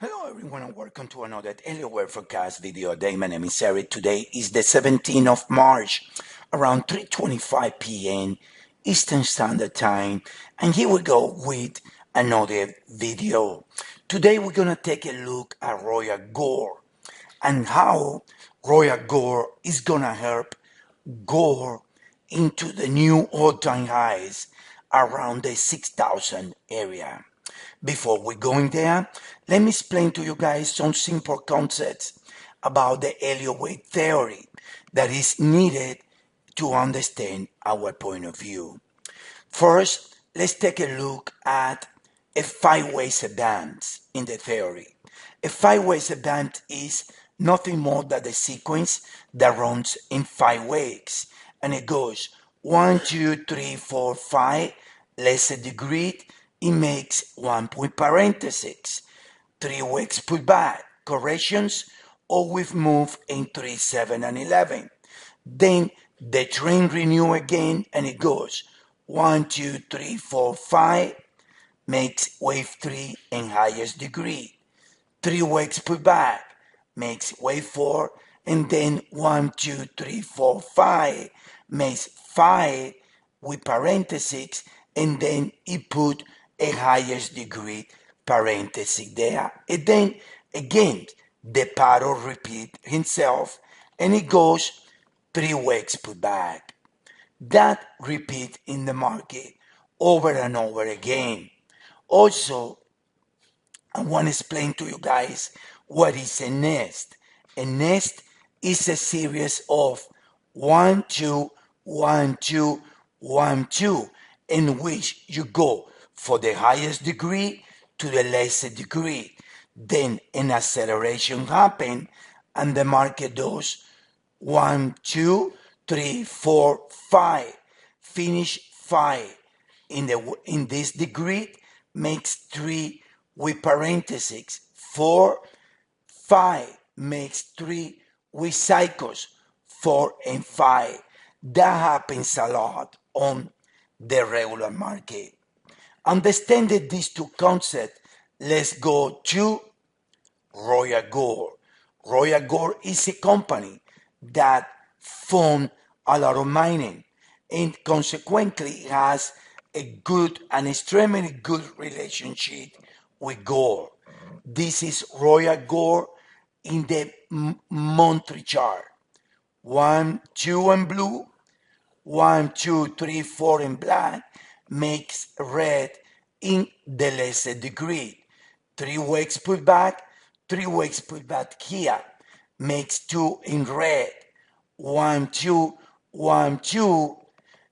Hello everyone and welcome to another Elliott Wave forecast video day. My name is Eric. Today is the 17th of March around 3:25 p.m. Eastern Standard Time, and here we go with another video. Today we're gonna take a look at Royal Gold and how Royal Gold is gonna help gold into the new all-time highs around the 6,000 area. Before we go in there, let me explain to you guys some simple concepts about the Elliott Wave theory that is needed to understand our point of view. First, let's take a look at a five-way advance in the theory. A five-way advance is nothing more than the sequence that runs in 5 ways, and it goes 1, 2, 3, 4, 5, less a degree. It makes 1 point parenthesis, 3 weeks pullback, corrections, or we've moved in 3, 7, and 11. Then the trend renew again and it goes 1, 2, 3, 4, 5, makes wave 3 and highest degree. 3 weeks pullback, makes wave 4, and then 1, 2, 3, 4, 5, makes 5 with parentheses, and then it put a highest degree parenthesis there. And then again, the pattern repeat himself and it goes 3 weeks pullback. That repeat in the market over and over again. Also, I want to explain to you guys what is a nest. A nest is a series of 1, 2, 1, 2, 1, 2, in which you go for the highest degree to the lesser degree. Then an acceleration happens and the market does 1, 2, 3, 4, 5. Finish 5 in this degree, makes 3 with parentheses. 4, 5 makes 3 with cycles, 4 and 5. That happens a lot on the regular market. Understanding these two concepts, let's go to Royal Gold. Royal Gold is a company that fund a lot of mining and consequently has a good and extremely good relationship with gold. This is Royal Gold in the monthly chart. 1, 2 in blue, 1, 2, 3, 4 in black, makes red in the lesser degree. 3 weeks pullback, 3 weeks pullback here, makes 2 in red. 1, 2, 1, 2,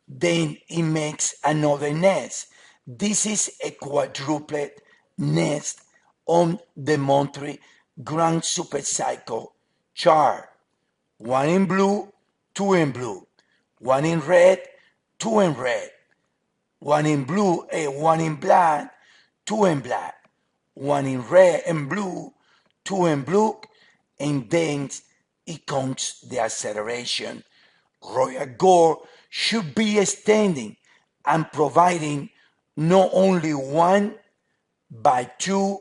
then it makes another nest. This is a quadruplet nest on the monthly grand supercycle chart. 1 in blue, 2 in blue, 1 in red, 2 in red, 1 in blue, 1 in black, 2 in black, 1 in red and blue, 2 in blue, and then it comes the acceleration. Royal Gold should be extending and providing not only 1, but 2,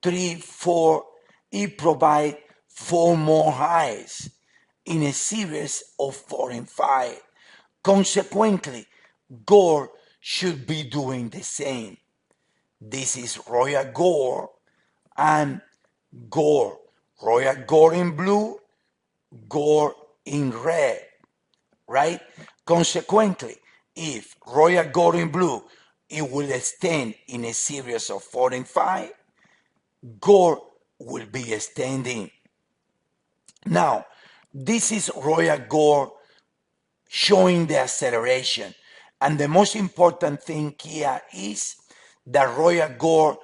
3, 4, it provides 4 more highs in a series of 4 and 5. Consequently, gold should be doing the same. This is Royal Gold and gold. Royal Gold in blue, gold in red, right? Consequently, if Royal Gold in blue, it will extend in a series of 4 and 5, gold will be extending. Now, this is Royal Gold showing the acceleration. And the most important thing here is that Royal Gold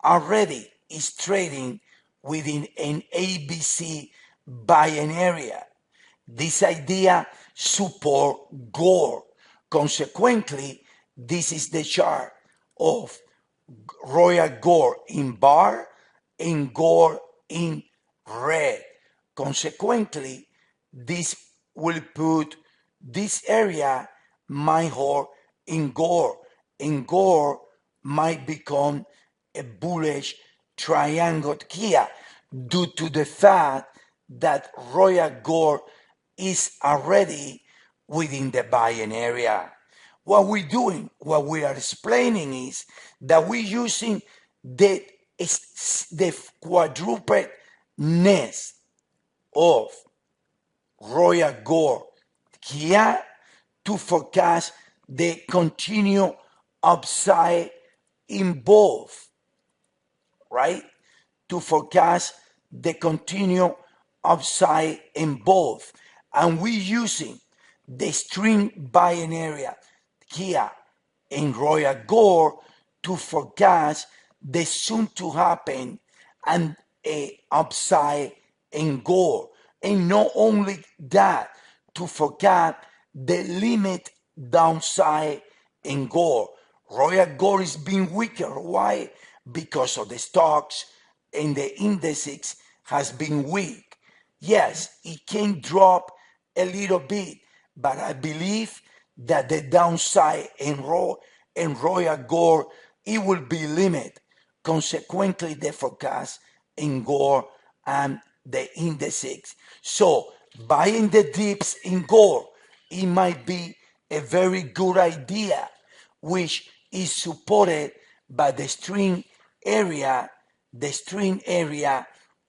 already is trading within an ABC buying area. This idea support gold. Consequently, this is the chart of Royal Gold in bar and gold in red. Consequently, this will put this area might hold in gold, and gold might become a bullish triangle here due to the fact that Royal Gold is already within the buying area. What we're doing, what we are explaining is that we're using the quadruped nest of Royal Gold here to forecast the continued upside in both, right? To forecast the continued upside in both. And we're using the string buying area here in Royal Gold to forecast the soon to happen and a upside in gold. And not only that, to forecast the limit downside in gold. Royal Gold is being weaker. Why? Because of the stocks and the indices has been weak. Yes, it can drop a little bit, but I believe that the downside in Royal Gold, it will be limited. Consequently, the forecast in gold and the indices. So buying the dips in gold, it might be a very good idea, which is supported by the string area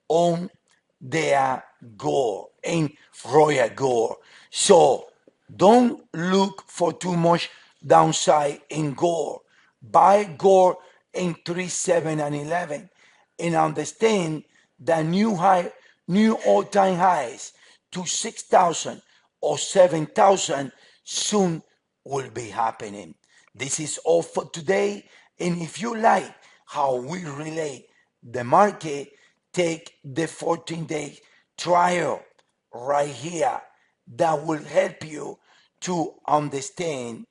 on their gold in Royal Gold. So don't look for too much downside in gold. Buy gold in 3, 7, and 11 and understand that new all-time highs to 6,000 or 7,000 soon will be happening. This is all for today. And if you like how we relate the market, take the 14-day trial right here. That will help you to understand.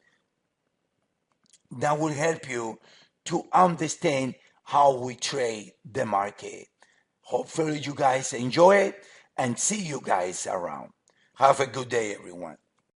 How we trade the market. Hopefully you guys enjoy it and see you guys around. Have a good day, everyone.